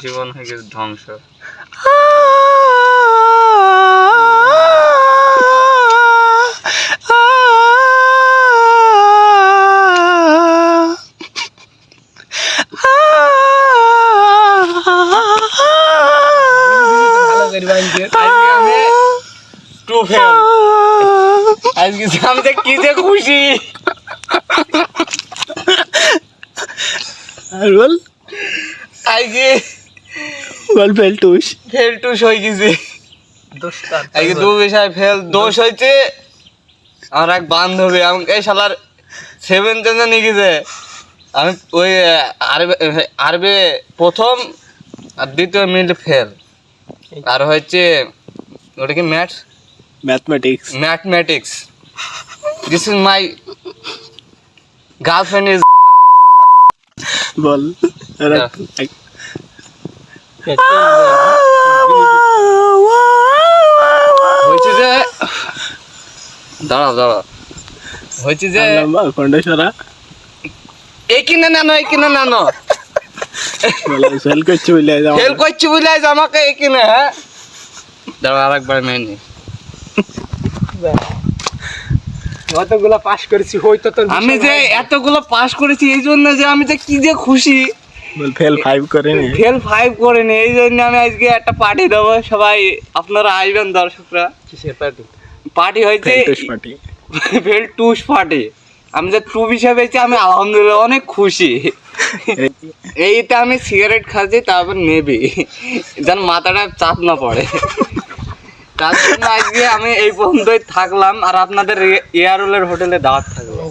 জীবন হয়ে গেছে ধ্বংস। আজকে আমি যে কি যে খুশি। আর বল আজকে বল ফেলটুস হয়ে গেছে। আজকে দু বিষয় ফেল দোষ হয়েছে। আমার এক বান্ধবী আমাকে এই শালার 7 চেঞ্জে নিয়ে গেছে। আমি ওই আরবে প্রথম আর দ্বিতীয় মিনিট ফেল। আর হচ্ছে ওটা কি mathematics. This is my girlfriend is বল হয়েছে যে দাঁড়াও হয়েছে যে কন্ডেসরা এই কিনে নানো ফেল করছি বলে আজ আমাকে এই কিনে। হ্যাঁ দাঁড়াও আরেকবার মেনে অতগুলা পাস করেছি হয়তো তোর আমি যে এতগুলো পাস করেছি এই জন্য যে আমি যে কি যে খুশি। ফেল 5 করেনি এই জন্য আমি আজকে একটা পার্টি দেবো। সবাই আপনারা আসবেন দর্শকরা। কিসের পার্টি হয়েছে ফেলটুস পার্টি। আমি যে টুপ হিসাবে আমি আলহামদুলিল্লাহ অনেক খুশি। এইটা আমি সিগারেট খাচ্ছি তারপর নেবি যেন মাথাটা চাপ না পড়ে। তার জন্য আজকে আমি এই পর্যন্তই থাকলাম। আর আপনাদের এয়ারওয়েলের হোটেলে দাওয়াত থাকলো।